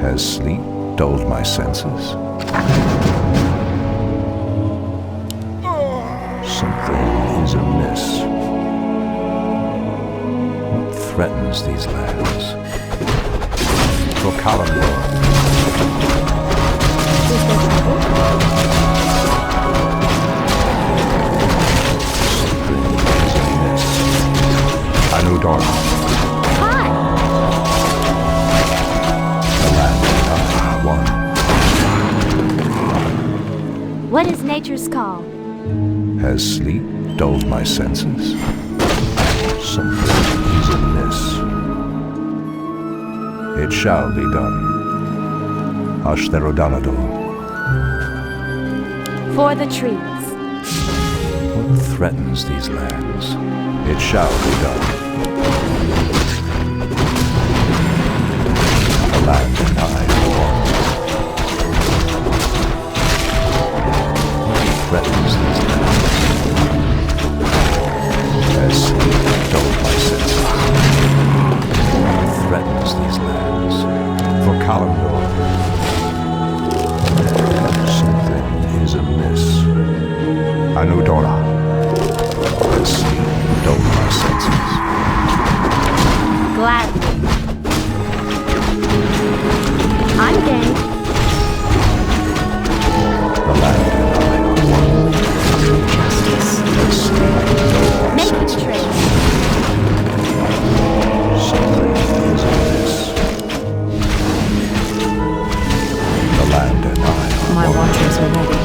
Has sleep dulled my senses? Something is amiss. What threatens these lands? For Kalimdor. Something is amiss. Anudora. Hi. The land and I are one. What is nature's call? Has sleep dulled my senses? Something is amiss. It shall be done. Ashtherodanador. For the trees. What threatens these lands? It shall be done. The land and I are one. What threatens these lands? Has sleep dulled my senses? What threatens these lands? For Kalimdor. Something is amiss. Anudora. Has sleep dulled my senses? Gladly. I'm game. The land and I are one. Justice. Has sleep dulled my Make it senses? trade. Something is amiss. The land and I are My one. watchers are ready.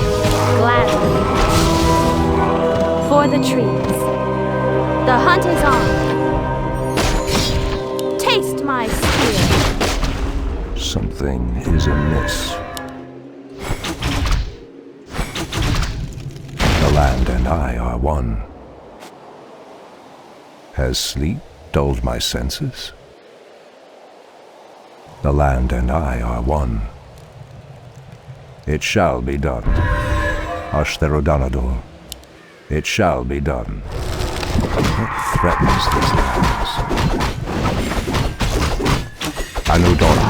Gladly. For the trees. The hunt is on. Taste my spear. Something is amiss. The land and I are one. Has sleep dulled my senses? The land and I are one. It shall be done. Ashtherodanador. It shall be done. What threatens these lands? Anudora.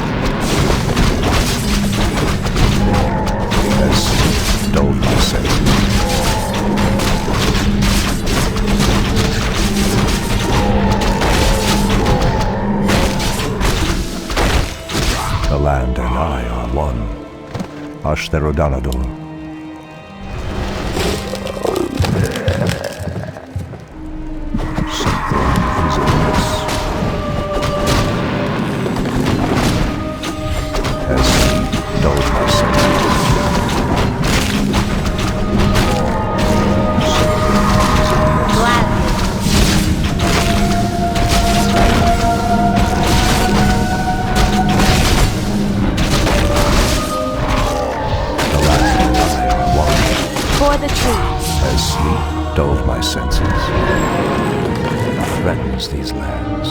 Has sleep dulled my senses? The land and I are one. Ashtherodanador. Something is amiss. Has sleep dulled my senses? Something is amiss. Gladly. The land and I are one. For the trees. Has sleep dulled my senses? Threatens these lands?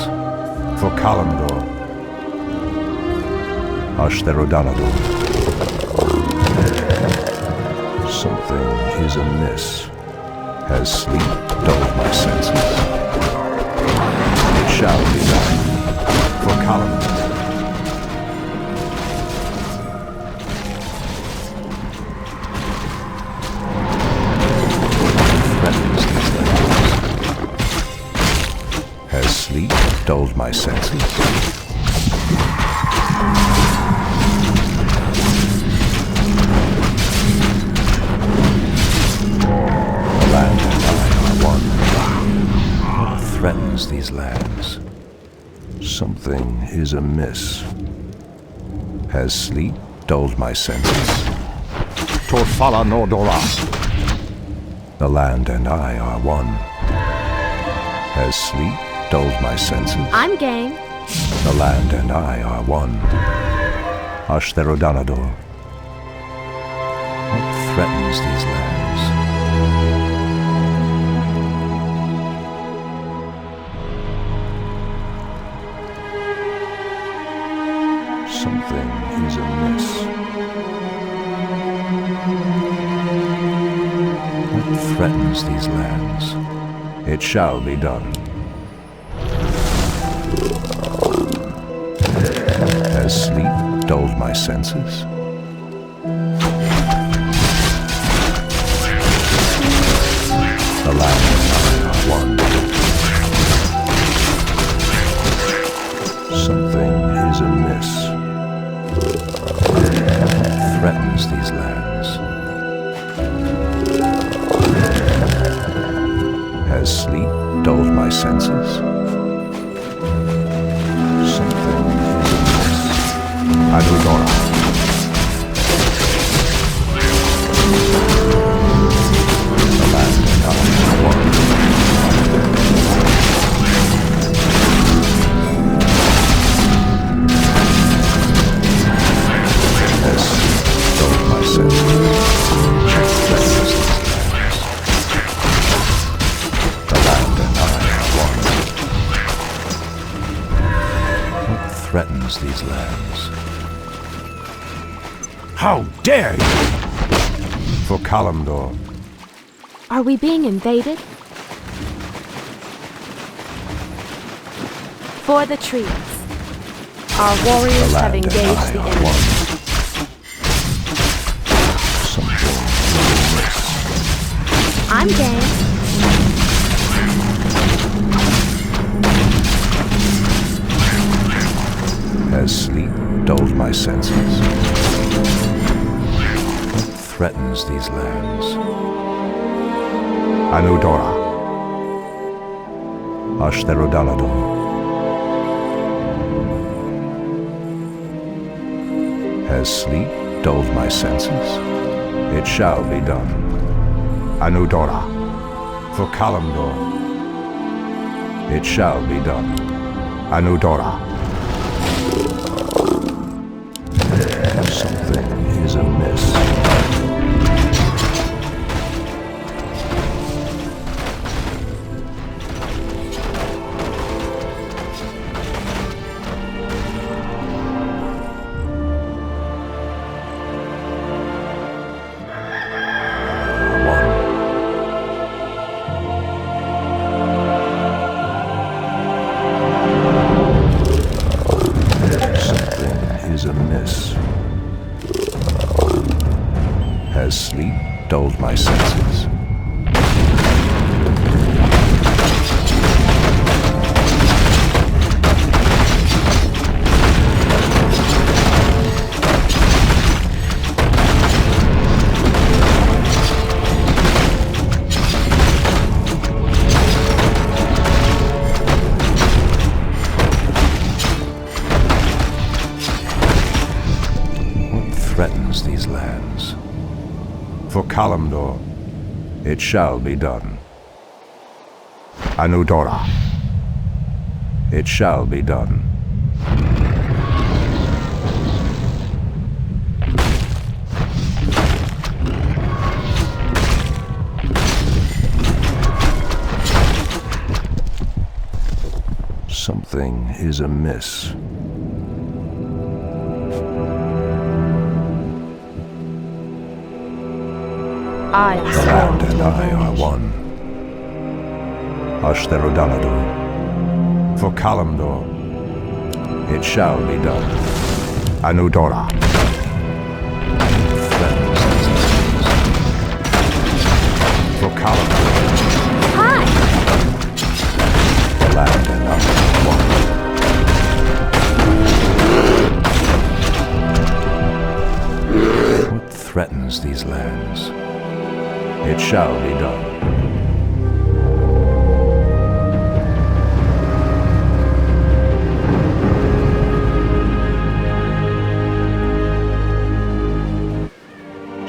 For Kalimdor. Ashtherodanador. Something is amiss. Has sleep dulled my senses? It shall be done. For Kalimdor. Threatens these lands? Has sleep dulled my senses? The land and I are one. What threatens these lands? Something is amiss. Has sleep dulled my senses? Torfala Nordora. The land and I are one. Has sleep dulled my senses? I'm game. The land and I are one. Ashtherodanador. What threatens these lands? Something is amiss. What threatens these lands? It shall be done. As sleep dulled my senses? The land and I are one. Something is amiss. What threatens these lands? Has sleep dulled my senses? Something is amiss. Adudora. The land and I are one. Has sleep dulled my senses? The land and I are one. What threatens these lands? How dare you! For Kalimdor. Are we being invaded? For the trees. Our warriors have engaged the enemy. Something amiss. I'm game. Has sleep dulled my senses? What threatens these lands? Anudora. Ashtherodalador. Has sleep dulled my senses? It shall be done. Anudora. For Kalimdor. It shall be done. Anudora. Something is amiss. Amiss. Has sleep dulled my senses? Threatens these lands. For Kalimdor, it shall be done. Anudora, it shall be done. Something is amiss. I am The land and I are one. Ashtherodalador. For Kalimdor, it shall be done. Anudora. Threatens these lands. For Kalimdor. Hi! The land and I are one. What threatens these lands? It shall be done.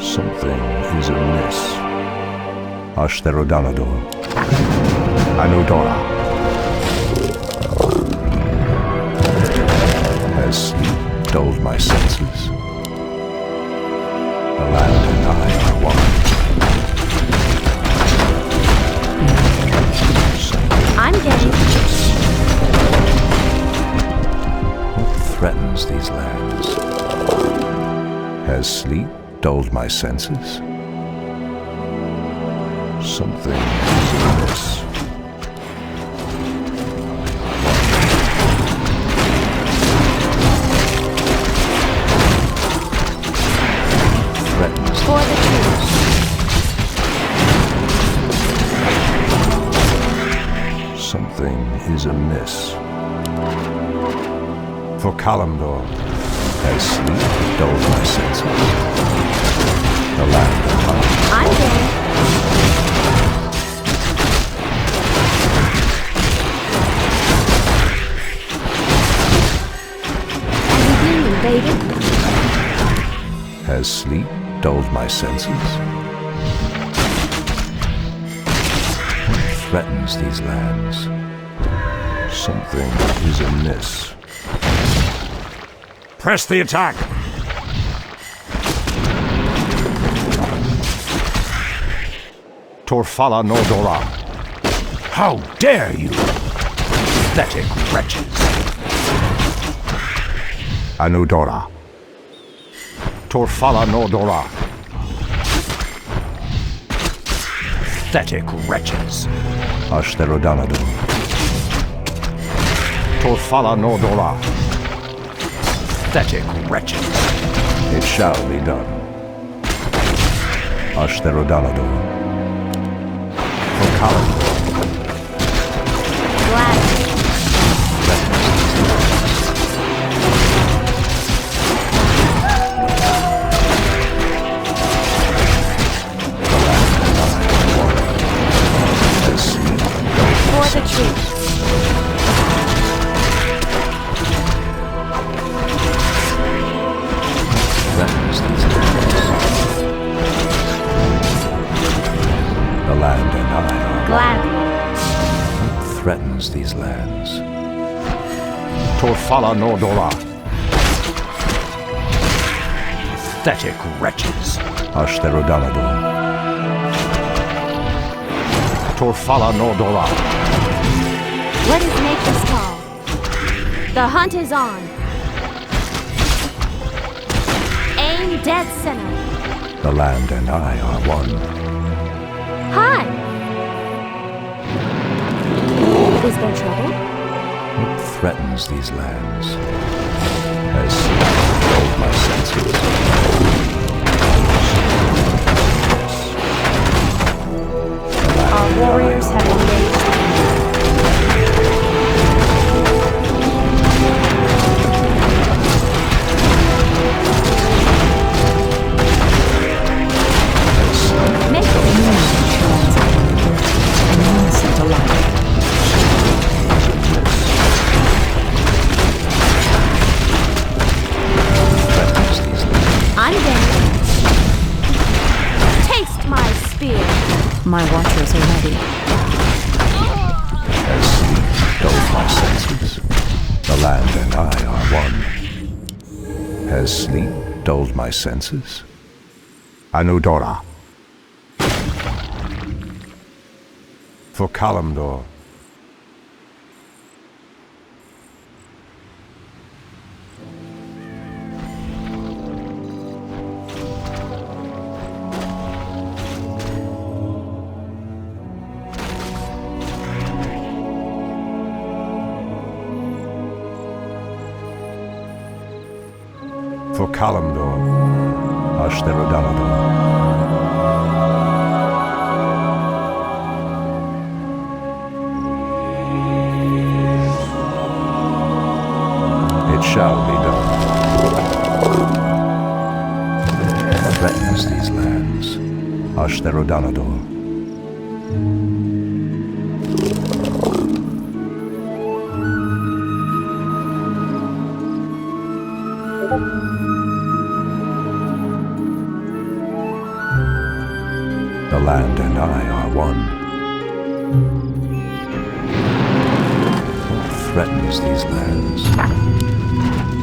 Something is amiss. Ashtherodalador. Anudora. Has sleep dulled my senses? The land and I are one. I'm game. What threatens these lands? Has sleep dulled my senses? Something is amiss. Something is amiss. For Kalimdor has sleep dulled my senses. The land of time. I'm there. Are you being invaded? Has sleep dulled my senses? What threatens these lands? Something is amiss. Press the attack! Torfala Nordora. How dare you! Pathetic wretches! Anudora. Torfala Nordora. Pathetic wretches! Ashtherodanador. Torfala Nordora. Pathetic wretches! It shall be done. Ashtherodanador. For Kalimdor. Glad. For the truth. Threatens these lands. The land and I are Glad. threatens these lands. Torfala Nordora. Pathetic wretches. Ashtherodanador. Torfala Nordora. Let us make this call. The hunt is on. Aim dead center. The land and I are one. Hi. Is there trouble? What threatens these lands? Has dulled my senses. Our warriors have engaged. Make it I'm down. Taste my spear. My watchers are ready. Has sleep dulled my senses? The land and I are one. Has sleep dulled my senses? Anudora. For Kalimdor. For Kalimdor, Ashtherodanador. It shall be done. Threatens these lands, Ashtherodanador. The land and I are one. What threatens these lands?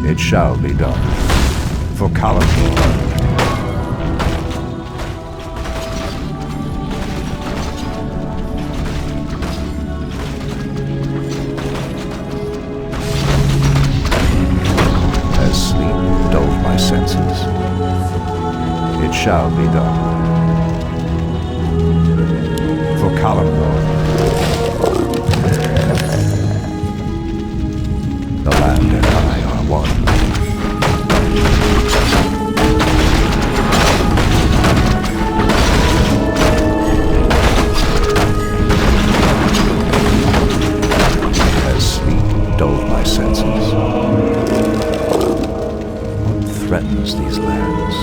It shall be done. For Kalimdor. Has sleep dulled my senses? It shall be done. For Kalimdor. The land and I are one. threatens these lands?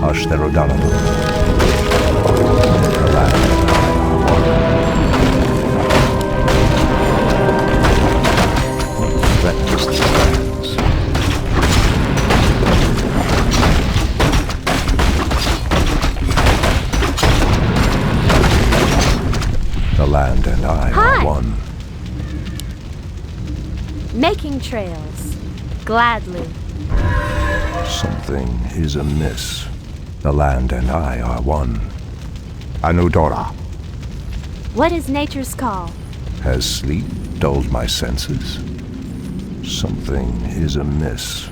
Ashtherodanador. The land and I are one. What threatens these lands? The land and I are one. Making trails. Gladly. Something is amiss. The land and I are one. Anudora. What is nature's call? Has sleep dulled my senses? Something is amiss.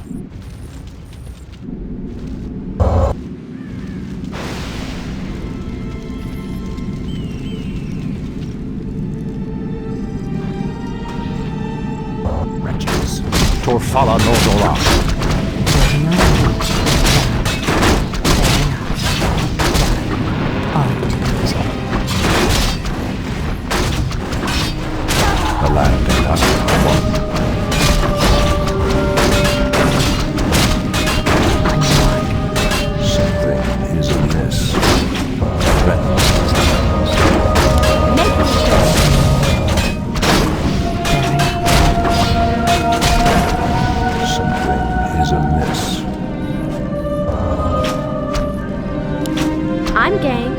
Wretches. Torfala Nordora. The land and I are one. Something is amiss. Threatens these lands. Something is amiss. I'm game.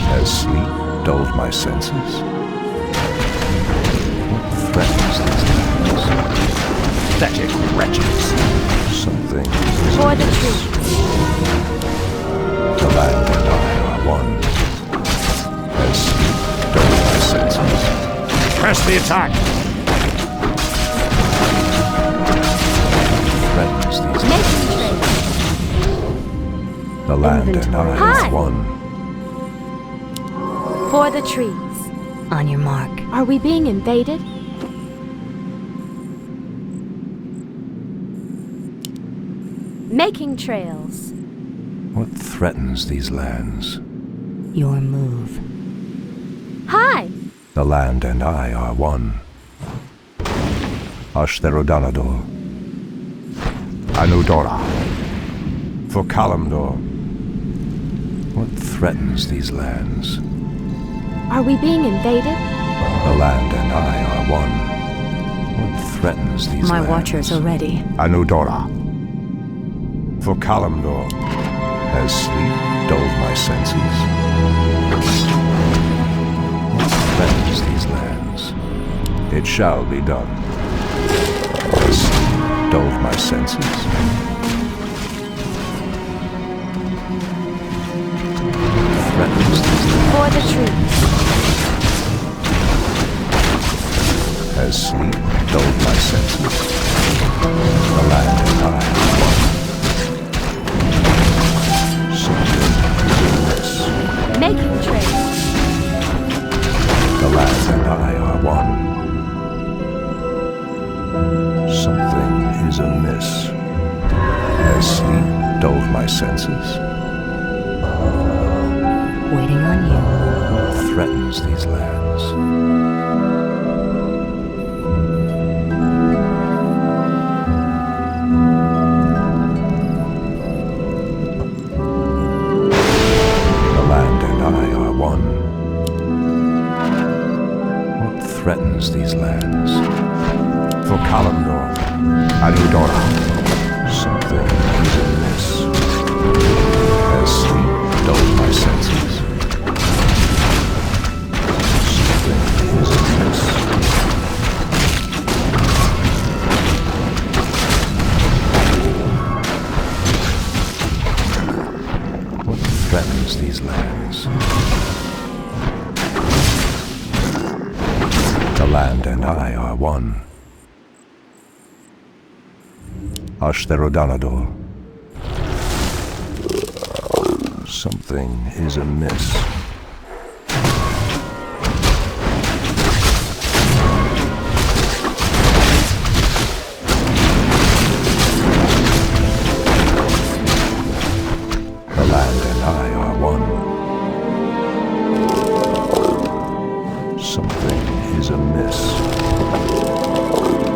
Has sleep dulled my senses? What threatens these lands? Pathetic wretches. Something is For the amiss. trees. The land and I are one. Has sleep dulled my senses? Press the attack. Threatens these Making lands. trails. The land and I Hi. are one. For the trees. On your mark. Are we being invaded? Making trails. What threatens these lands? Your move. Hi. The land and I are one. Ashtherodanador. Anudora. For Kalimdor. What threatens these lands? Are we being invaded? The land and I are one. What threatens these My lands? watchers are ready. Anudora. For Kalimdor. Has sleep dulled my senses? What threatens these lands? It shall be done. Has sleep dulled my senses? Threatens these lands? For the trees. Has sleep dulled my senses? The land and I are one. Something is amiss. Making trails. The land and I are one. Something is amiss. Has sleep dulled my senses? Waiting on you. What threatens these lands? Threatens these lands. For Kalimdor, Anudora, something is amiss. Has sleep dulled my senses? Something is amiss. What threatens these lands? The land and I are one. Ashtherodanador. Something is amiss. The land and I are one. Something is amiss.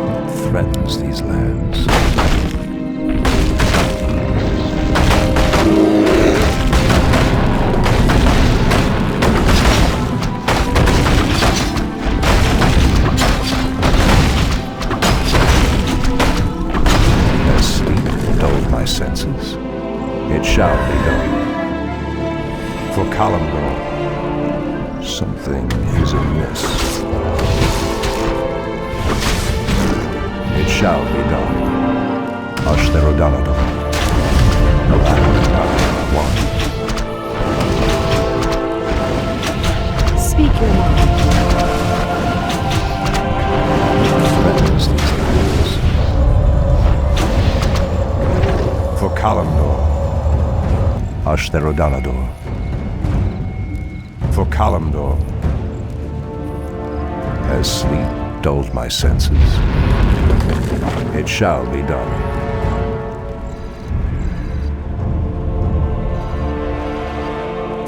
What threatens these lands? my senses. It shall be done. For Kalimdor, something is amiss. It shall be done. Ashtherodanador, the land and I are one. Speak your mind. Threatens these lands. For Kalimdor, Ashtherodanador. For Kalimdor, has sleep dulled my senses? It shall be done.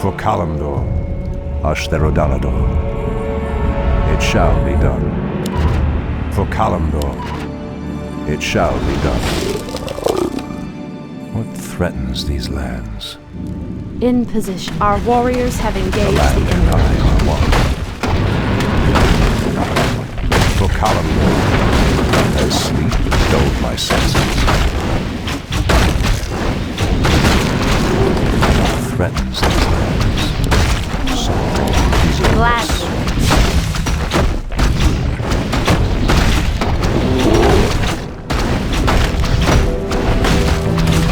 For Kalimdor, Ashtherodanador, it shall be done. For Kalimdor, it shall be done. What threatens these lands? In position. Our warriors have engaged The the land and enemy. I are one. For Kalimdor, has sleep dulled my senses? Threatens these lands. Something is amiss. Gladly.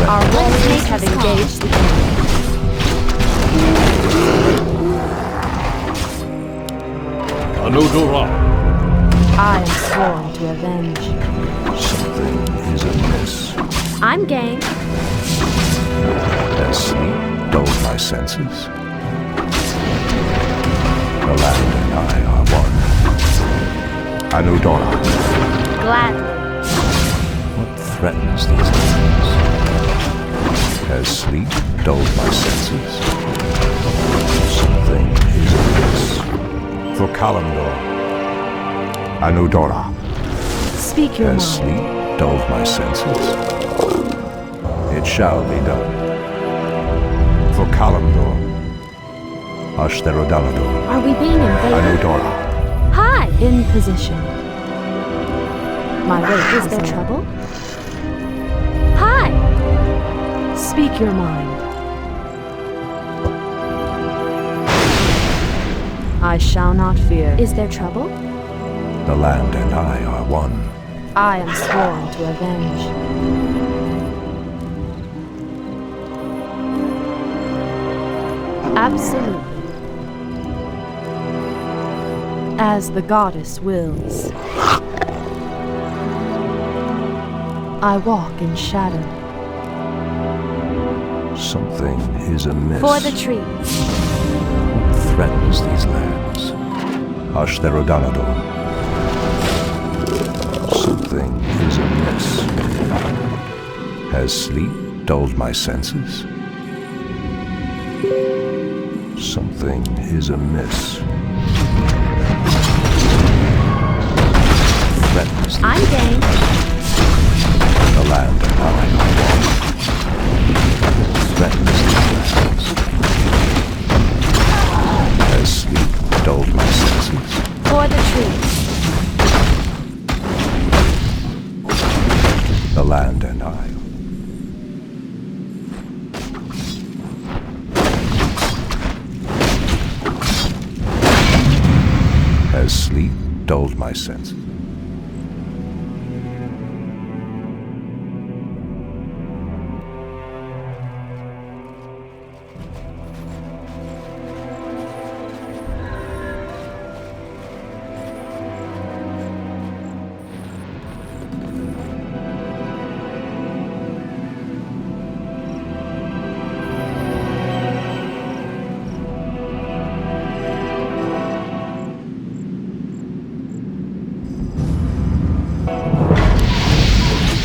Our warriors have engaged the enemy. Anudora. I am sworn to avenge. Something is amiss. I'm game. Has sleep dulled my senses? The land and I are one. Anudora, Gladly. what threatens these lands? Has sleep dulled my senses? Something is amiss. For Kalimdor, Anudora, Speak your has mind. sleep dulled my senses? It shall be done. For Kalimdor, Ashtherodanador, Are we being invaded? Anudora, Hi! In position. My wait, is there trouble? Hi! Speak your mind. I shall not fear. Is there trouble? the land and I are one. I am sworn to avenge. Absolutely. As the goddess wills. I walk in shadow. Something is amiss. For the trees. What threatens these lands? Ashtherodanador. Something is amiss. Has sleep dulled my senses? Something is amiss. Threatens these I'm game. the land and I are one. Threatens these lands. Has sleep dulled my senses? For the trees. The land and I. Has sleep dulled my senses?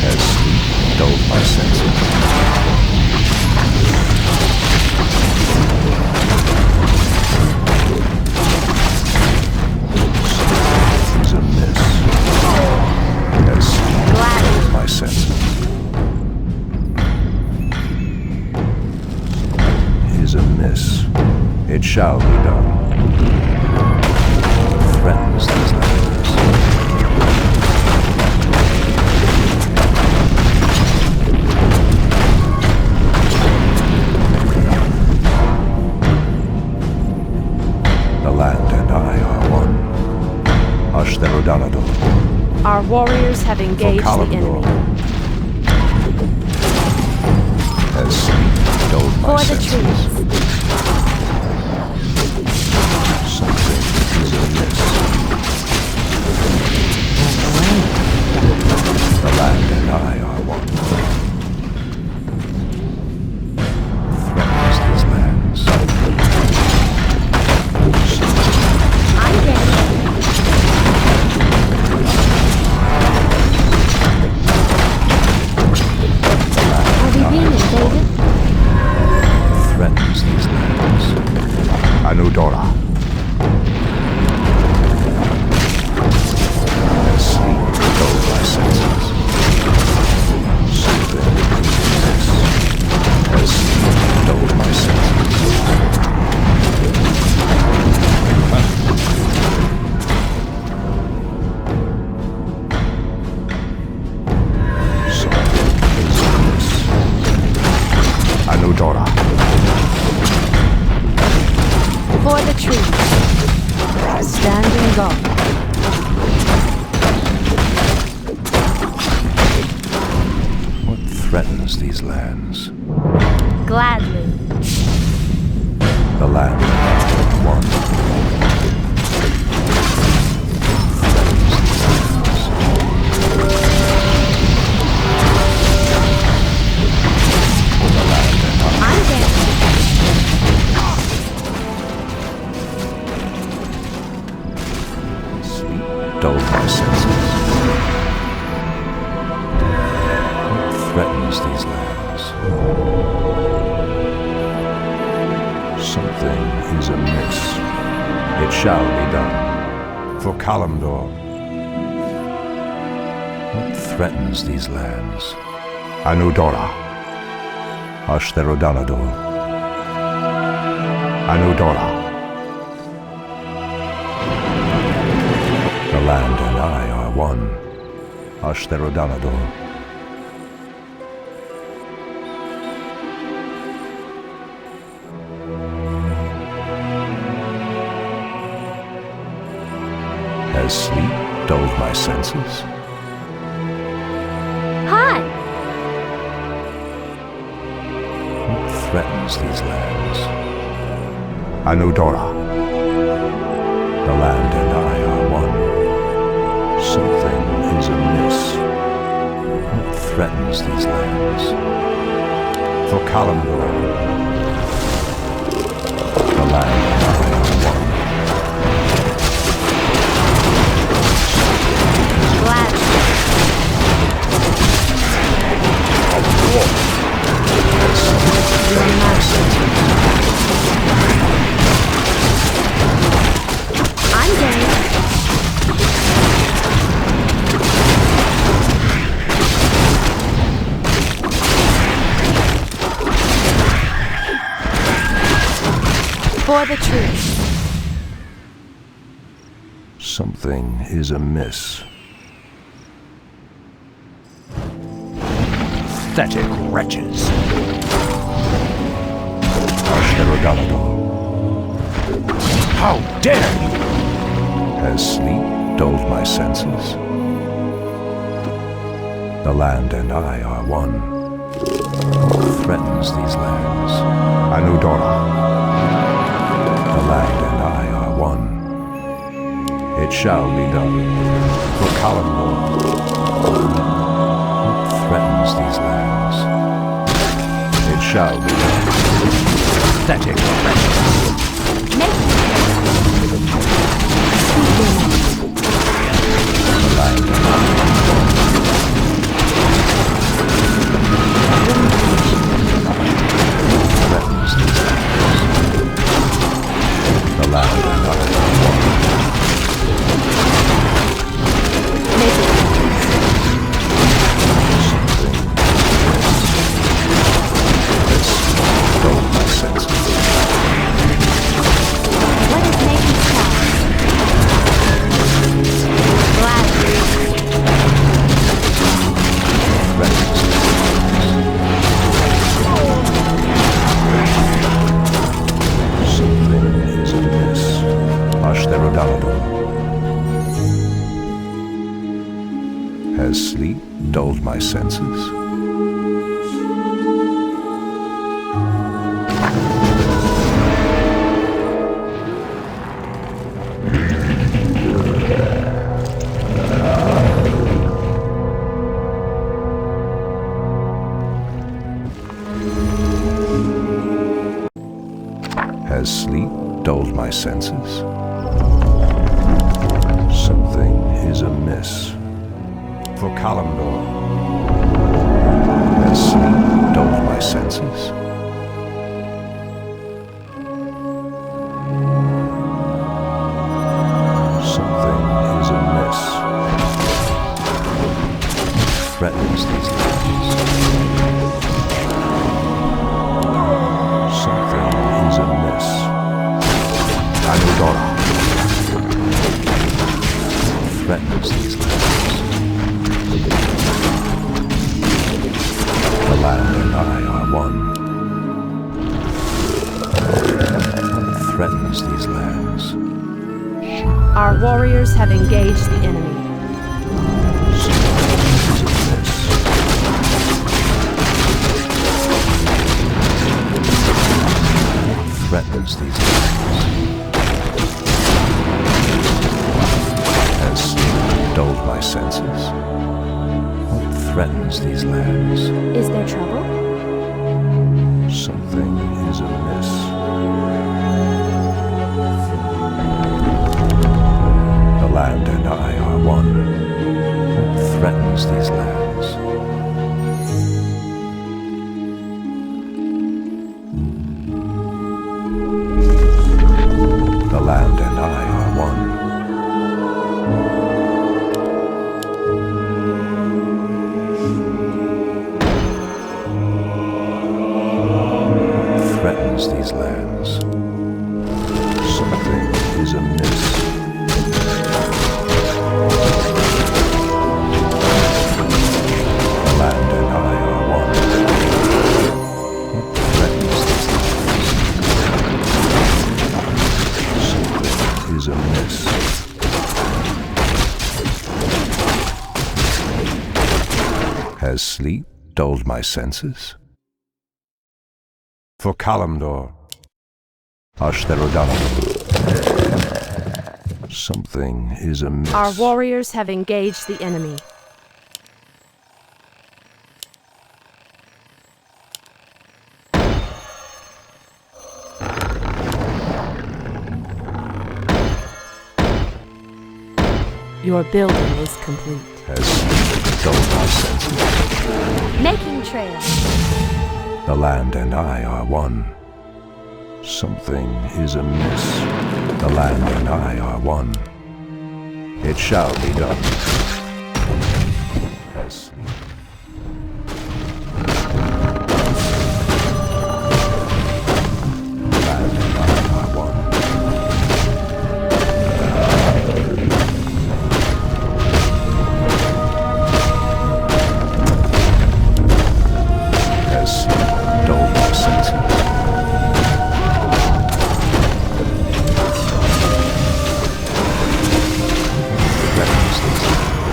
Has sleep dulled my senses? Is amiss. Has sleep dulled my senses? Is amiss. It shall be done. Threatens these lands. warriors have engaged the Kalimdor. enemy. Has sleep dulled my For the senses? trees. Something is amiss. The land and I are one. Threatens these lands. I'm game. Are we being invaded? Threatens these lands. Anudora. As sleep dulled my senses. Something amiss. As sleep dulled my senses. Something is amiss. Anudora. For the trees. Standing guard. What threatens these lands? Gladly. The land and I are one. Threatens these lands. The land and I. I'm game. Sleep dulled my senses. What threatens these lands? Something is amiss. It shall be done. For Kalimdor. What threatens these lands? Anudora. Ashtherodanador. Anudora. The land and I are one. Ashtherodanador. Has sleep dulled my senses? Hi. What threatens these lands? Anudora. The land and I are one. Something is amiss. What threatens these lands? For Kalimdor. The land and I are one. Gladly. Your master. I'm game. For the truth. Something is amiss. Pathetic wretches. Ashtherodanador. How dare you! Has sleep dulled my senses? The land and I are one. What threatens these lands? Anudora. The land and I are one. It shall be done. For Kalimdor. What threatens these lands? It shall be done. Pathetic wretches. The land and I are one. Threatens these lands. The land and I are one. Something. This dulled my senses. senses? Has sleep dulled my senses? Something is amiss. For Kalimdor. Has sleep dulled my senses? Something is amiss. Threatens these lands. Something is amiss. Untitled threatens these lands. The land and I are one. Threatens these lands. Our warriors have engaged the enemy. Threatens these lands. Has sleep dulled my senses? What threatens these lands? Is there trouble? Something is amiss. The land and I are one. What threatens these lands? The land and I are one. Threatens these lands. Something is amiss. The land and I are one. What threatens these lands? Something is amiss. Has sleep dulled my senses? For Kalimdor, Ashtherodana. Something is amiss. Our warriors have engaged the enemy. Your building is complete. Has sleep dulled my senses? Making trail. The land and I are one. Something is amiss. The land and I are one. It shall be done. Has sleep. The land and I are one. Has sleep dulled my senses? Threatens these lands.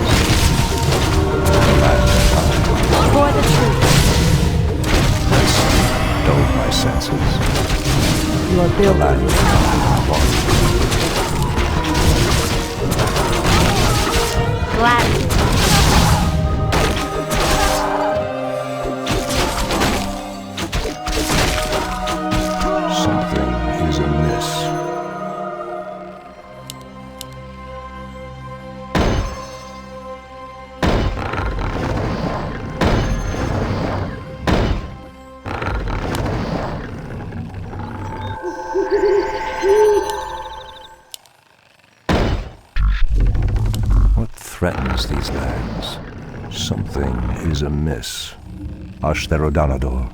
The land and I For the truth. has sleep dulled my senses? Your The building land is and I are one. gladly. Something is amiss. What threatens these lands? Something is amiss. Ashtherodanador.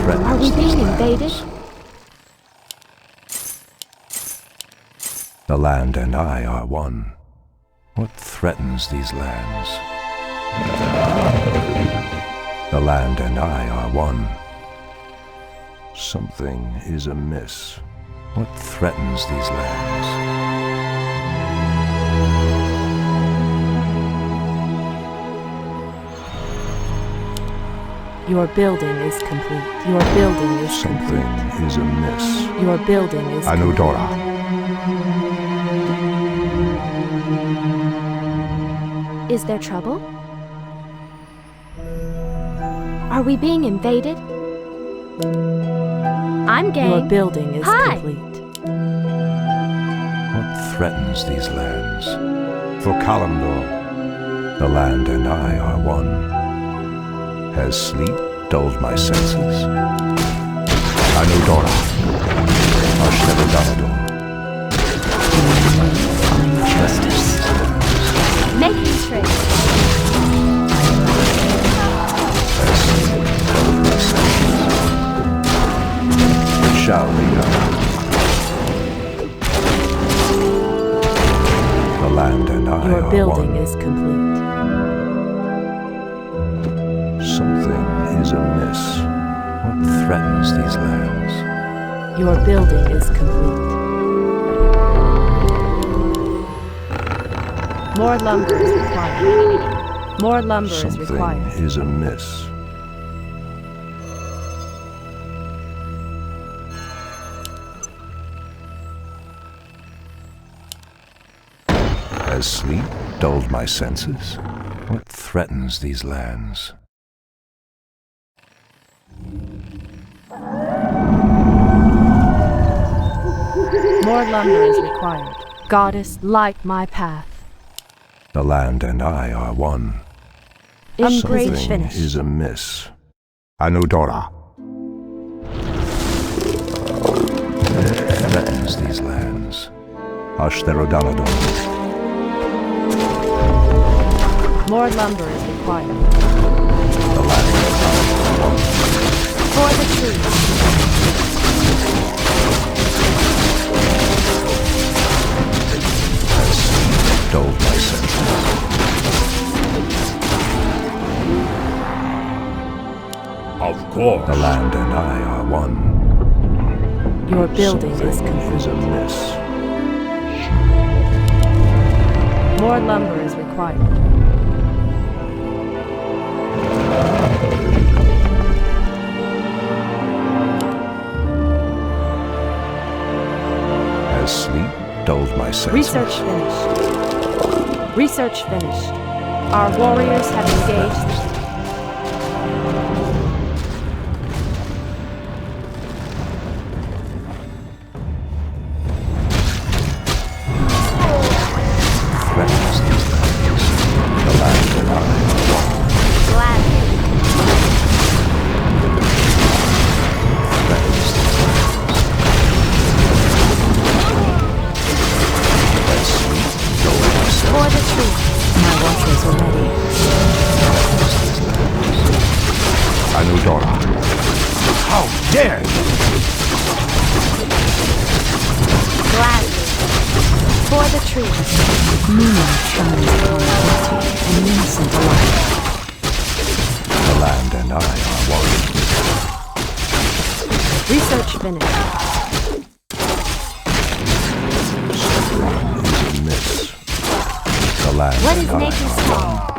Are we being invaded? The land and I are one. What threatens these lands? The land and I are one. Something is amiss. What threatens these lands? Your building is complete. Your building is Something complete. is amiss. Your building is complete. Anudora. Is there trouble? Are we being invaded? I'm game. Your building is complete. What threatens these lands? For Kalimdor, the land and I are one. Has sleep dulled my senses? Anudora. Ashneradador. Justice. Making trade. Has sleep dulled my senses? It shall be done. The land and I Your are building one. is complete. Something is amiss. What threatens these lands? Your building is complete. More lumber is required. More lumber is required. Something is amiss. Has sleep dulled my senses? What threatens these lands? More lumber is required. Goddess, light my path. The land and I are one. Upgrade Something finished. is amiss. Anudora. Threatens these lands. Ashtherodanador. More lumber is required. The land and I are one. For the truth. Has dulled my senses. Of course. The land and I are one. Your building is Something complete. is amiss. More lumber is required. Has sleep dulled my senses? Research finished. Research finished. Our warriors have engaged. Threatens these lands. The land and I are one. Gladly. Threatens these lands. Has sleep dulled my For senses? the truth. My watchers are ready. Threatens these lands. Anudora. How dare you! Gladly. For the truth. Moonlight shines upon the guilty and innocent alike. The land and I are one. Research finished. Something is amiss. The land What and is I nature's are law? one.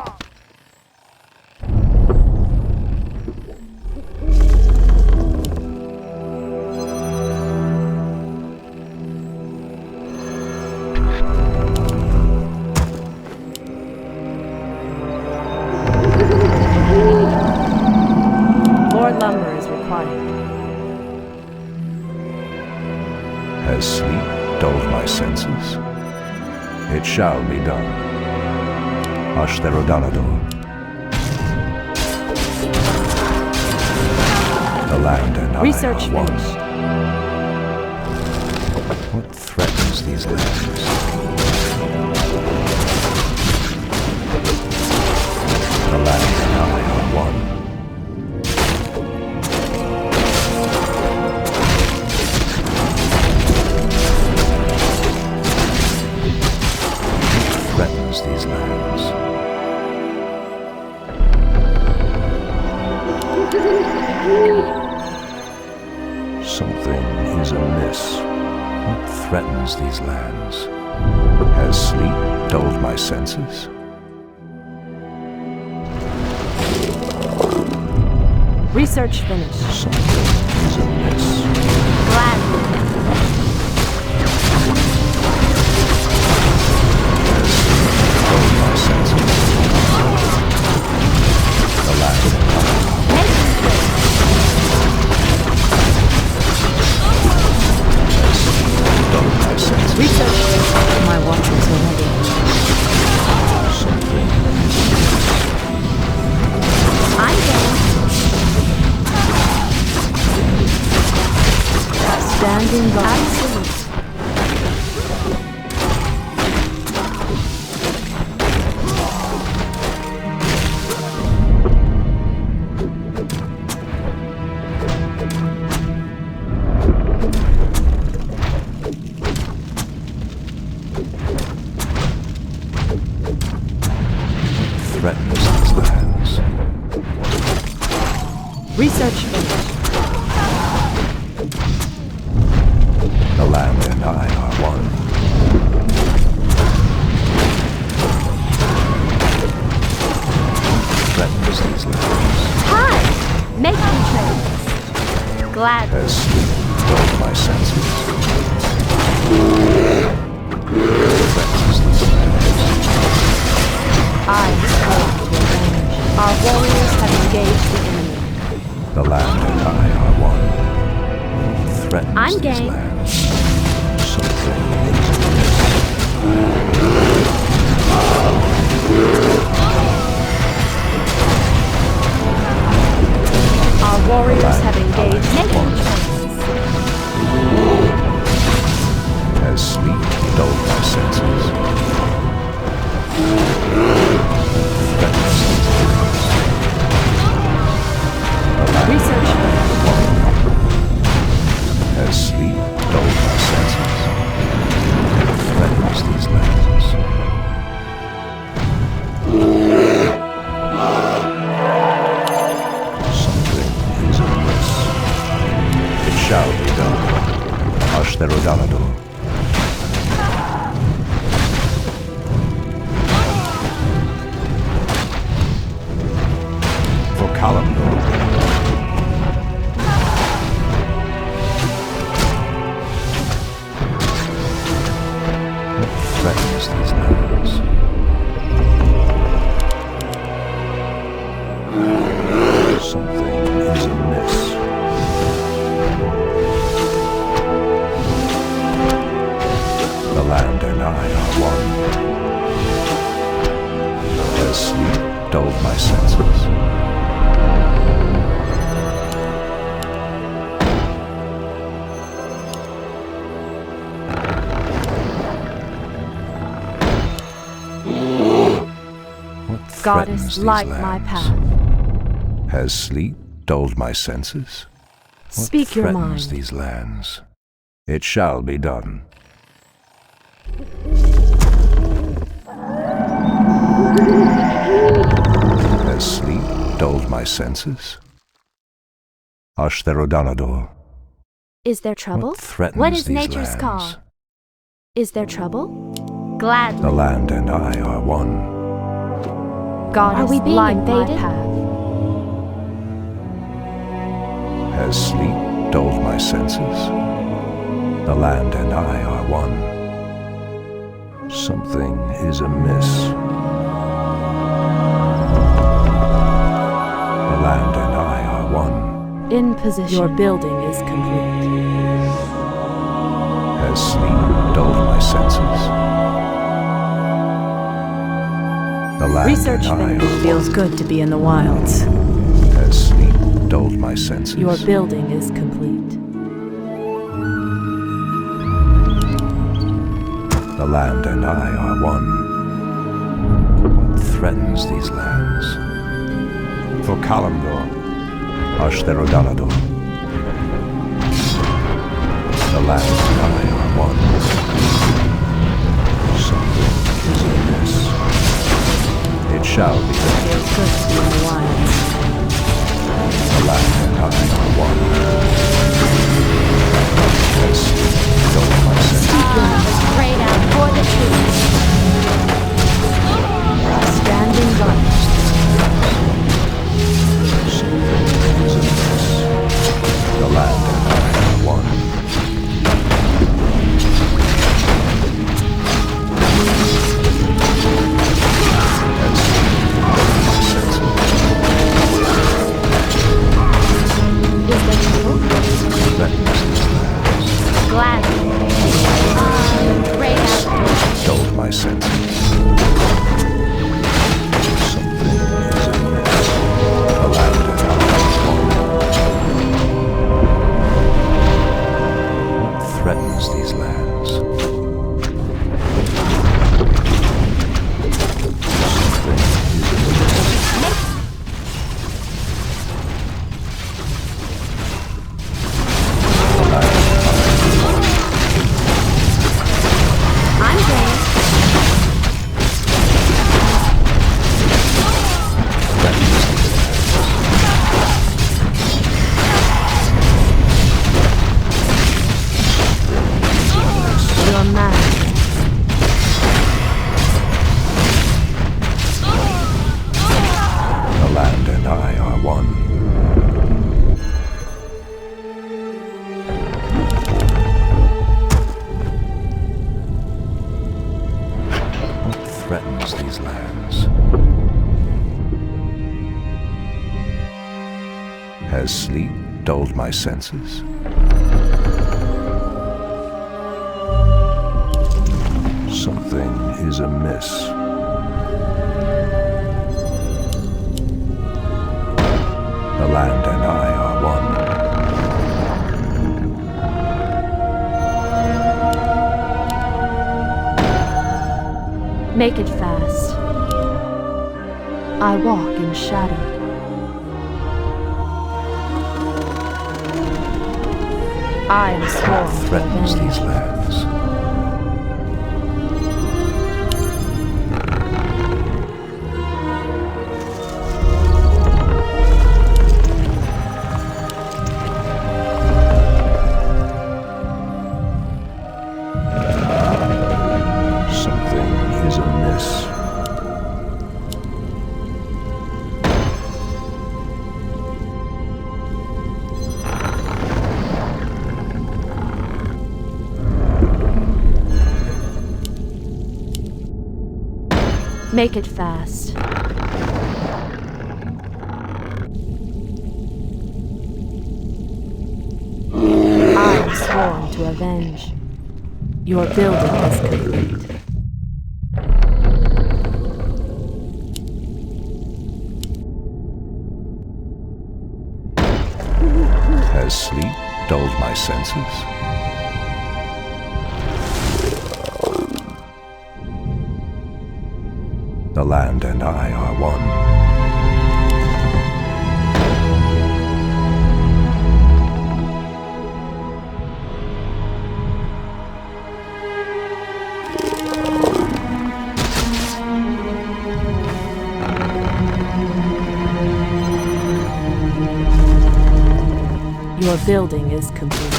More lumber is required. Has sleep dulled my senses? It shall be done. Ashtherodanador. The land and Research I are one. finished. What threatens these lands? The land and I are one. Threatens these lands. Something is amiss. What threatens these lands? Has sleep dulled my senses? Research finished. Something is amiss. Gladly. Dulled my senses. The land and I dulled my senses. Research finished. My watchers are ready. Something is I'm game. Standing by. Absolute. threatens these lands. Research finished. The land and I are one. Threatens these lands. Hi! Making trades. Glad. As sleep dulled my senses. Threatens these lands. I hold the revenge. Our warriors have engaged the enemy. The land and I are one. Threatens I'm these game. lands. Something is amiss. Our warriors have Land engaged. I Making want. trades. As sleep dulled my senses. Threatens these lands. The land Research and I are one. As sleep dulled my senses. Threatens these lands. Something is amiss. It shall be done. Ashtherodanador. For Kalimdor. Threatens these lands. Something is amiss. The land and I are one. As sleep dulled my senses. What threatens Goddess, these light my lands? path. Has sleep dulled my senses? What Speak your threatens mind. these lands? It shall be done. Has sleep dulled my senses? Ashtherodanador. Is there trouble? What threatens What is these nature's lands? call? Is there trouble? Gladly. The land and I are one. Goddess, Are we being light invaded? my path. Has sleep dulled my senses? The land and I are one. Something is amiss. The land and I are one. In position. Your building is complete. Has sleep dulled my senses? The land Research and I finished. are Feels good to be in the wilds. one. Has sleep dulled my senses? Your building is complete. The land and I are one. What threatens these lands? For Kalimdor, Ashtherodanador. The land and I are one. Something is amiss. It shall be done. Feels good to be in the wilds. The land and I are one. As sleep dulled my senses. Prayed out for the truth. Standing guard. Something is amiss. Has sleep dulled my senses? Something is amiss. The land and I are one. Make it fast. I walk in shadow. I am sworn to Threatens avenge. these lands. Something is amiss. Make it fast. I am sworn to avenge. Your building is complete. Has sleep dulled my senses? The land and I are one. Your building is complete.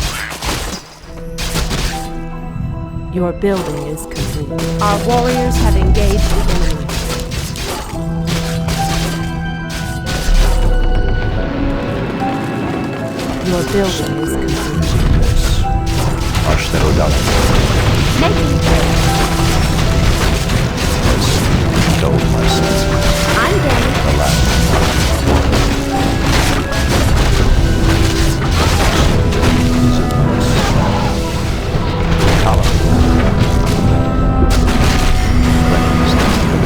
Your building is complete. Our warriors have engaged the enemy. Your building is complete. Dulled my senses. I'm game. The land.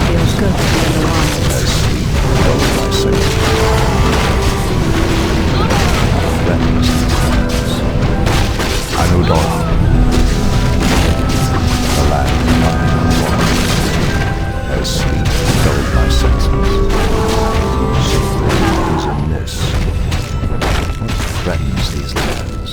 Feels good to be alive. Has sleep dulled my senses? Threatens these lands. Anudora. The land and I are one. Has sleep dulled my senses? Something is amiss. What threatens these lands?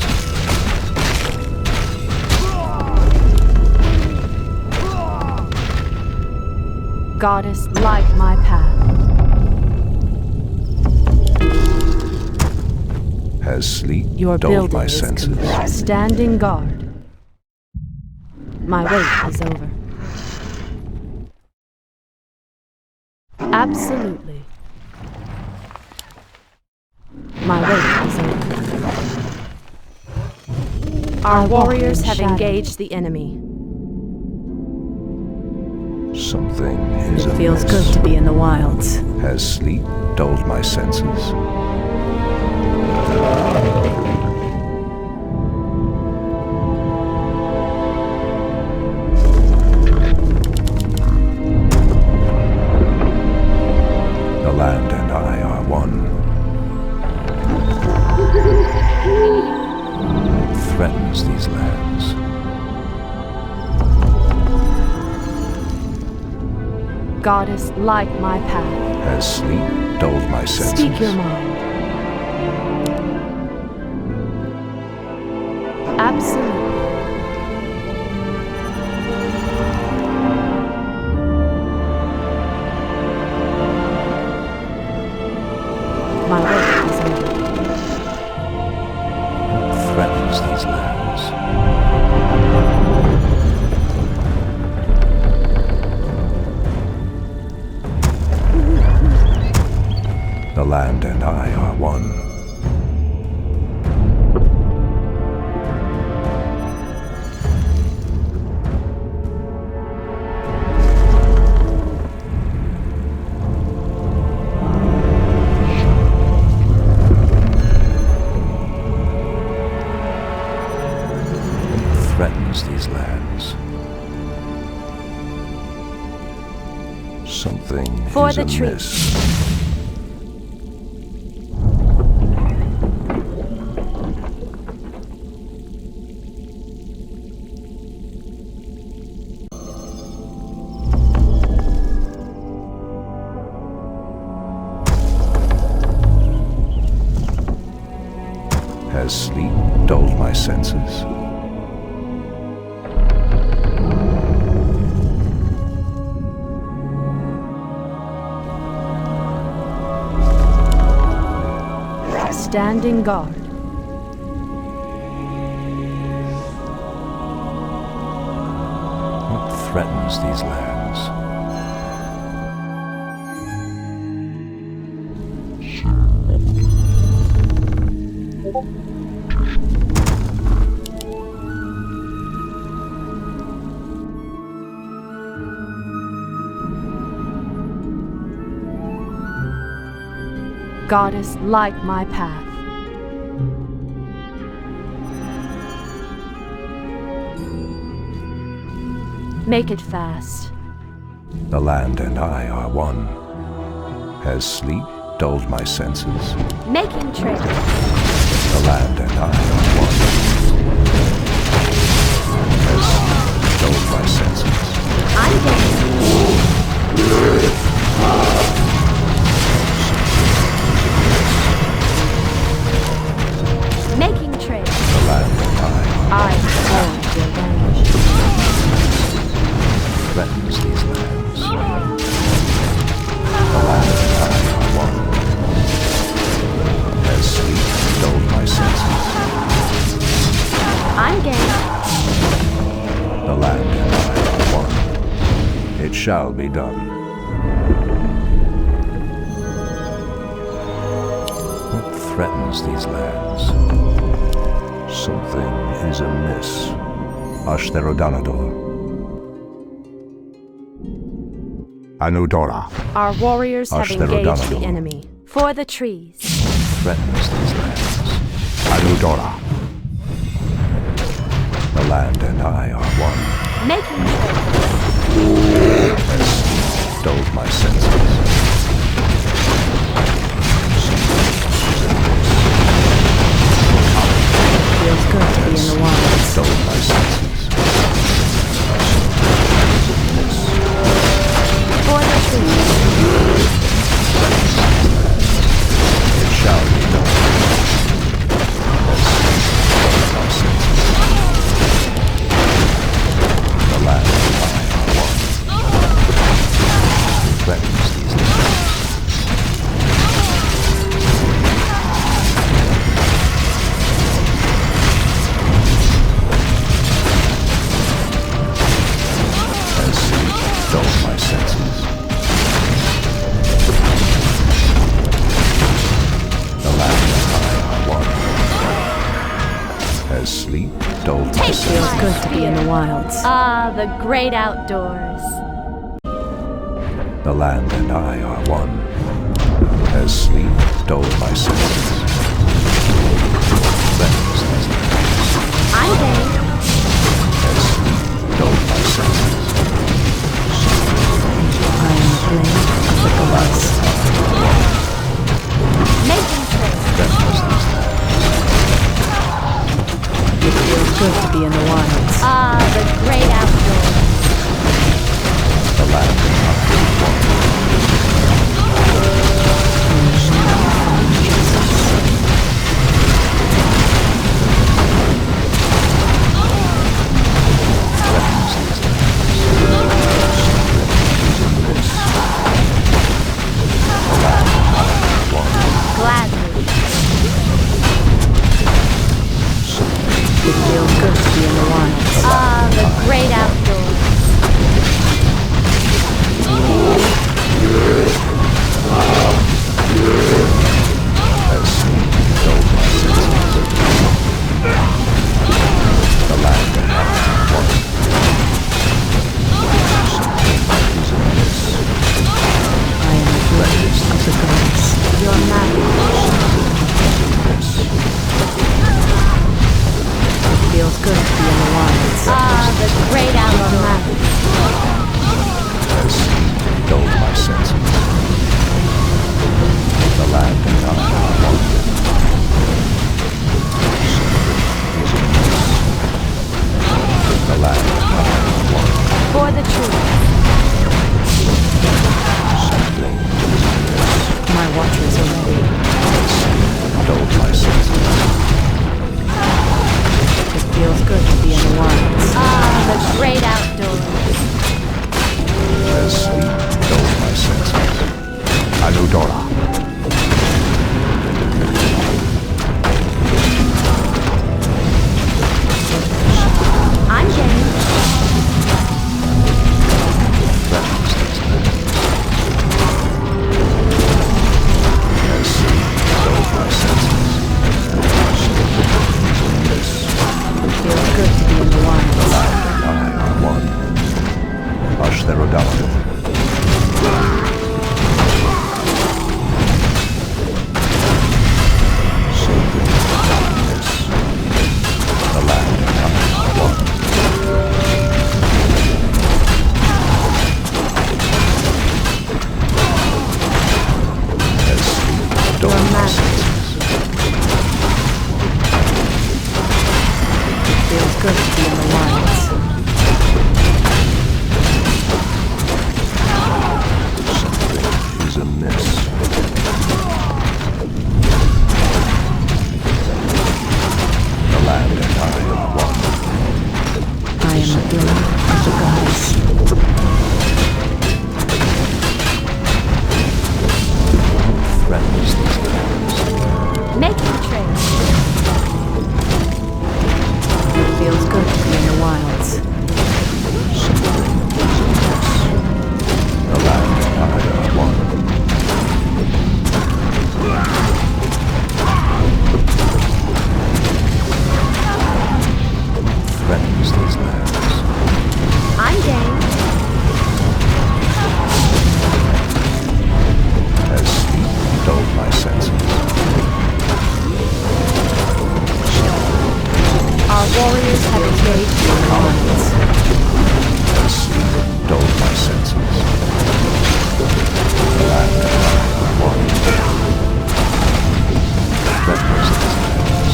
Goddess, light my path. Has sleep Your dulled building my is senses? complete. Standing guard. My wait is over. Absolutely. My wait is over. Our warriors have engaged the enemy. Something is amiss. Feels good to be in the wilds. Has sleep dulled my senses? The land and I are one. Threatens these lands. Goddess, light my path. Has sleep dulled my senses? Speak your mind. Absolutely. My wait is over. Threatens these lands. The land and I are one. For is the amiss. trees. Has sleep dulled my senses? Standing guard. What threatens these lands? Goddess, light my path. Make it fast. The land and I are one. Has sleep dulled my senses? Making trade. The land and I are one. Has sleep dulled my senses? I'm getting making trade. The land and I hold revenge. threatens these lands. The land and I are one. Has sleep dulled my senses? I'm game. The land and I are one. It shall be done. What threatens these lands? Something is amiss. Ashtherodanador. Anudora. Our warriors have engaged Ashtherodanador. the enemy. For the trees. Threatens these lands. Anudora. The land and I are one. Making trade. Has sleep dulled my senses? Feels good to be in the wilds. Dulled my senses. For the trees. It shall be done. Has sleep dulled my senses? The land and I are one. Threatens these lands. Has sleep dulled my senses? The land and I are one. Has sleep dulled my Take senses? Feels good to be in the wilds. Ah, the great outdoors. The land and I are one. Has sleep dulled my senses? Threatens these lands. I'm game. Has sleep dulled my senses? I am the blade of the gods. Making trade. Threatens these lands. It feels good to be in the wilds. Ah, the great outdoors. The land and I are one. Threatens these lands. The land and I are one. Gladly. It feels good to be in the wilds. Ah, the great outdoors. Has sleep dulled my senses? The land and I are one. Something is amiss. I am the blade of the gods. Your majesty. It feels good to be in the wilds. Ah, the great outdoors. Has sleep dulled my senses? dulled my senses. It feels good to be in the wilds. Ah, the great outdoors. As sleep dulled my senses. Anudora. I'm game. Threatens these lands. As sleep dulled my senses. It feels good to be in the wilds. The land and I are one. Ashtherodaldo. The land and I are one. As sleep dulled my senses. It feels good to be in the wilds. Something is amiss. The land and I are one. I am the blade of the goddess. Threatens these lands. Making trade. It feels good to be in the wilds. Something is amiss. The land and I are one. Threatens these lands. I'm game. As sleep dulled my senses. Our warriors have engaged in the wilds. As sleep dulled my senses. The land and I are one. Threatens these lands.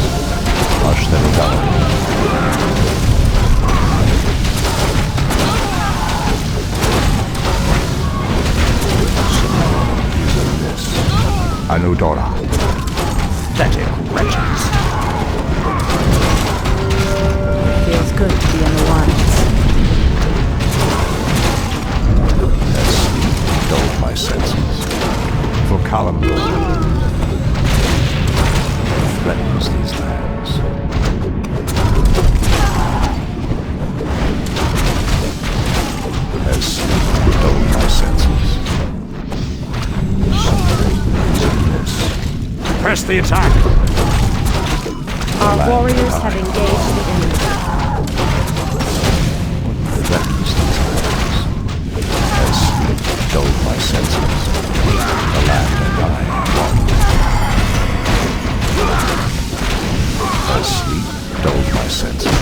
Hush them down. Anudora. Pathetic wretches. It feels good to be in the wilds. As sleep dulled my senses. For Kalimdor threatens these lands. As sleep dulled my senses. Something is amiss. Press the attack! Our warriors have engaged the enemy. Threatens these lands. As sleep dulled my senses. The land and I are one. As sleep dulled my senses.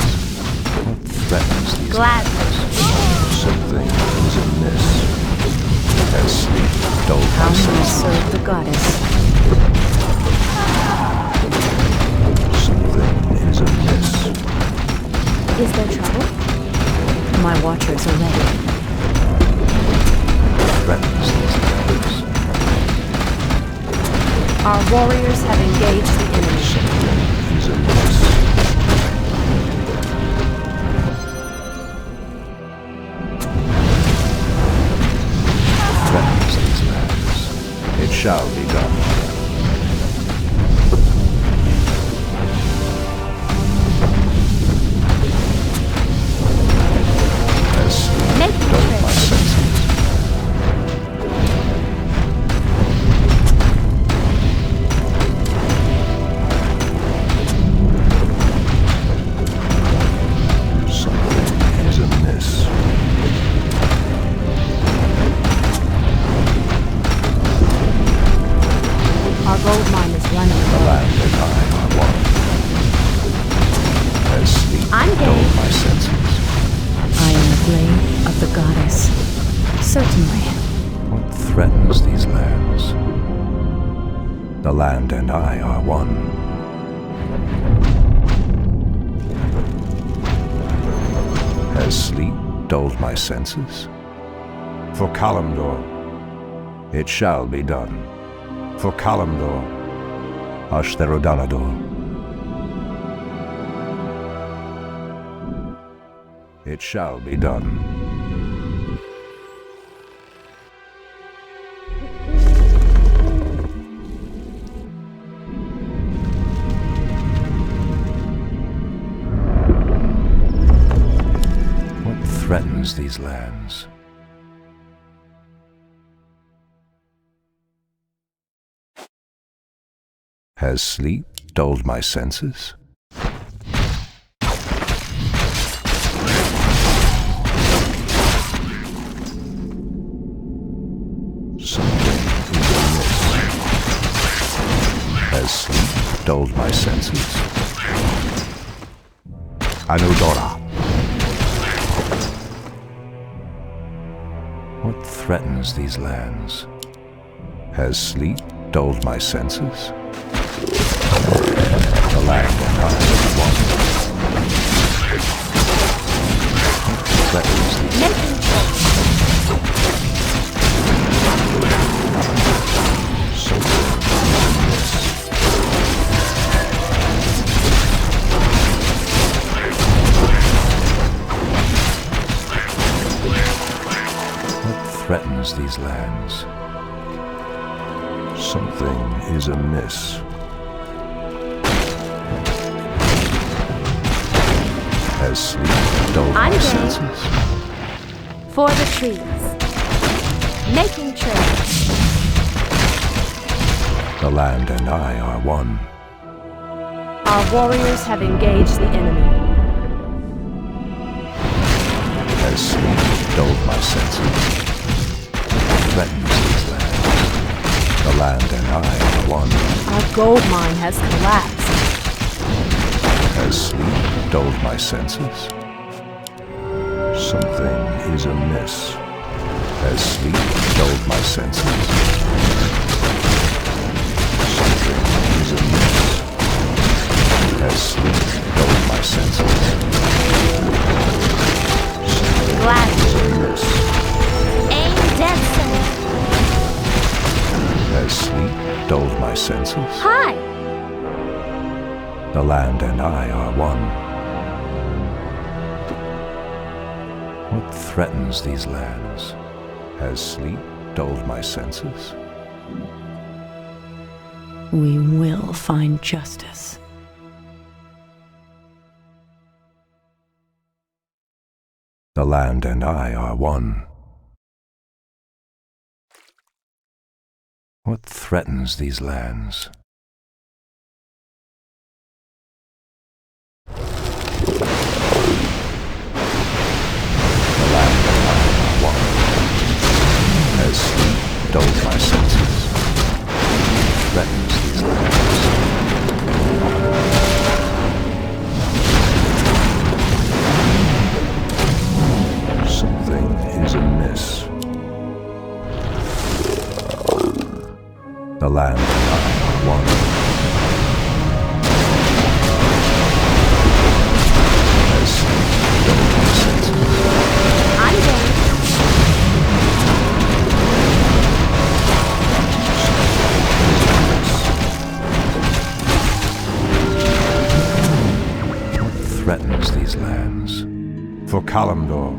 Threatens these Gladly. lands. Something is amiss. As sleep dulled my How may I senses. serve the goddess? Something is amiss. Is there trouble? My watchers are ready. Threatens these lands. Our warriors have engaged the enemy. Something is amiss. Threatens these lands. It shall be done. As sleep Making dulled trade. my senses. Something is amiss. Our gold mine is running The low. land and I are one. As sleep I'm game. dulled my senses. I am the blade of the goddess. Certainly. What threatens these lands? The land and I are one. Has sleep dulled my senses? For Kalimdor, it shall be done. For Kalimdor, Ashtherodanador. It shall be done. What threatens these lands? Has sleep dulled my senses? Something is amiss. Has sleep dulled my senses? Anudora. What threatens these lands? Has sleep dulled my senses? The land and I are one. Threatens these lands. Threatens these lands. Something is amiss. Has sleep dulled my senses? For the trees. Making trails. The land and I are one. Our warriors have engaged the enemy. Has sleep dulled my senses? Threatens these lands. The land and I are one. Our gold mine has collapsed. Has sleep dulled my senses? Something is amiss. Has sleep dulled my senses? Something is amiss. Has sleep dulled my senses? Something is amiss. Has sleep dulled my senses? Hi! The land and I are one. What threatens these lands? Has sleep dulled my senses? We will find justice. The land and I are one. What threatens these lands? The land and I are one. Has sleep dulled my senses? Threatens these lands. Something is amiss. The land and I are one. Has sleep dulled my senses? I'm going. What threatens these lands? For Kalimdor.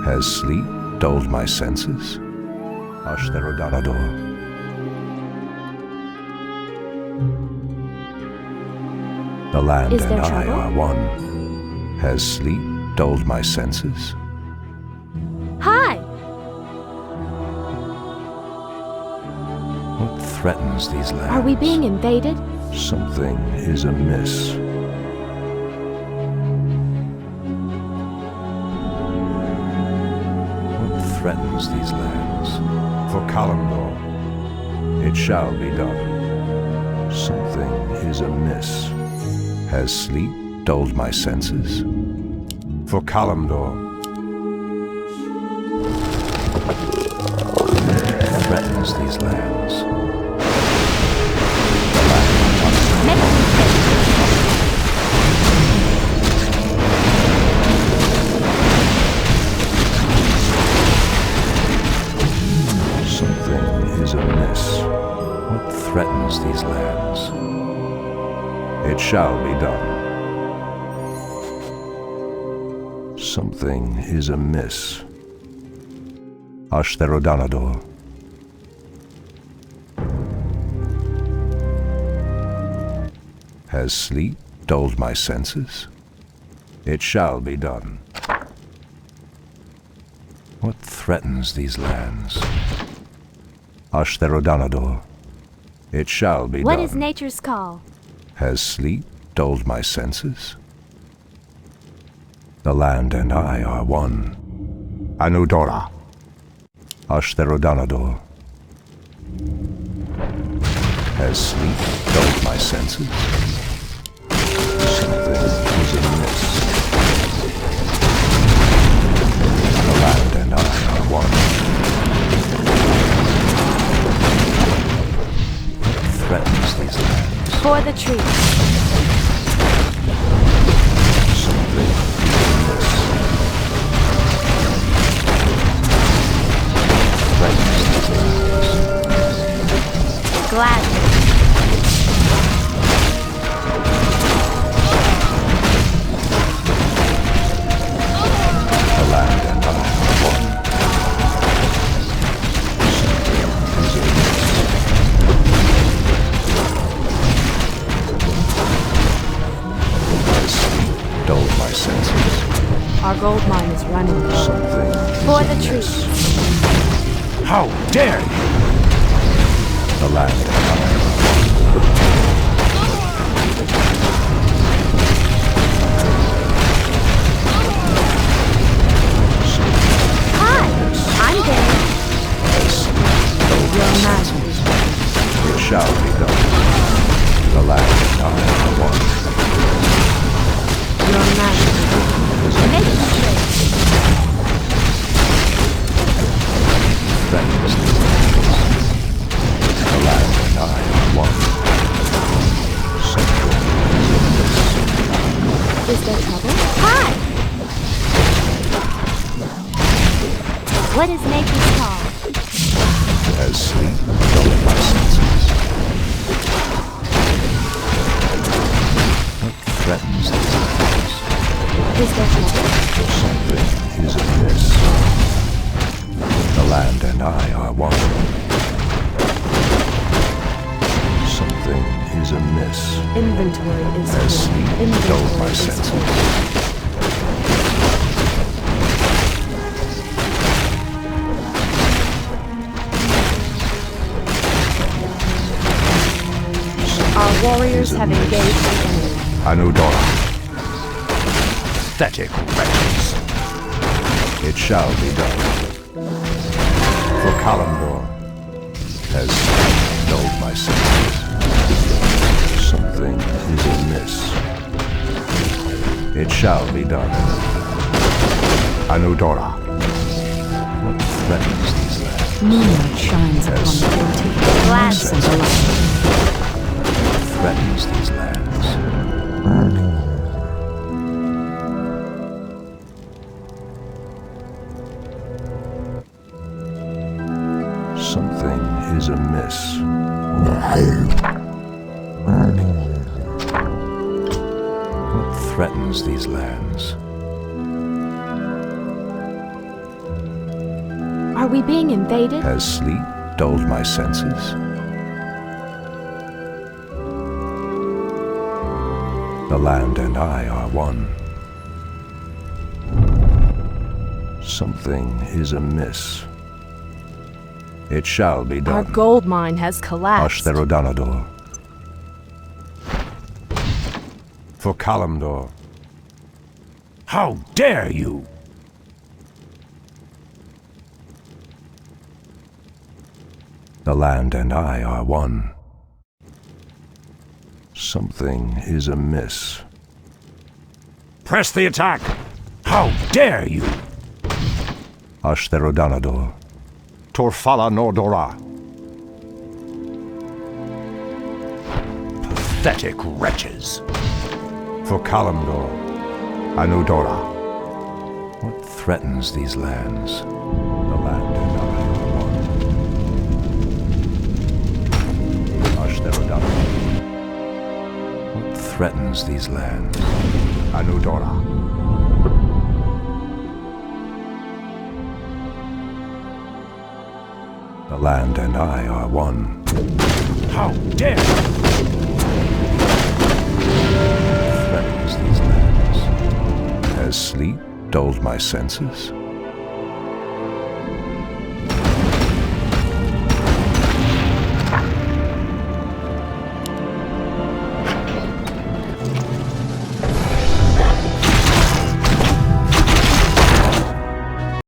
Has sleep dulled my senses? Ashtherodanador. The land Is and there I trouble? are one. Has sleep dulled my senses? Hi! What threatens these lands? Are we being invaded? Something is amiss. Threatens these lands. For Kalimdor, it shall be done. Something is amiss. Has sleep dulled my senses? For Kalimdor, threatens these lands. The land threatens these lands? It shall be done. Something is amiss. Ashtherodanador. Has sleep dulled my senses? It shall be done. What threatens these lands? Ashtherodanador. It shall be done. What is nature's call? Has sleep dulled my senses? The land and I are one. Anudora. Ashtherodanador. Has sleep dulled my senses? Something is amiss. The land and I are one. What threatens these lands? For the trees. Something is amiss. Threatens these lands. Gladly. The land and I are one. Something is amiss. Has sleep dulled my senses? Our gold mine is running low. Something For is the amiss. trees. How dare you! The land and I are one. Hi, I'm Dave. Has sleep dulled Your my magic senses? is ready. It shall be done. The land and I are one. Your magic is ready. Make it straight. Threatens these lands. The land and I are one. Something is amiss. Is there trouble? Hi! What is nature's call? Has sleep dulled my senses? What threatens these lands? Is there trouble? Something is amiss. The land and I are one. Something is amiss. Inventory is Has full. sleep dulled my senses? Our warriors have engaged the enemy. Anudora. Pathetic wretches. It shall be done. For Kalimdor has dulled my senses. Something is amiss. It shall be done. Anudora. What threatens these lands? Moonlight shines upon the guilty. Glad Innocent alike. Threatens these lands. Something is amiss. What threatens these lands? Are we being invaded? Has sleep dulled my senses? The land and I are one. Something is amiss. It shall be Our done. gold mine has collapsed. Ashtherodanador. For Kalimdor. How dare you! The land and I are one. Something is amiss. Press the attack! How dare you! Ashtherodanador. Torfala Nordora. Pathetic wretches. For Kalimdor. Anudora. What threatens these lands? The land and I are one. threatens these lands. Anudora. The land and I are one. How dare you! Threatens these lands. Has sleep dulled my senses?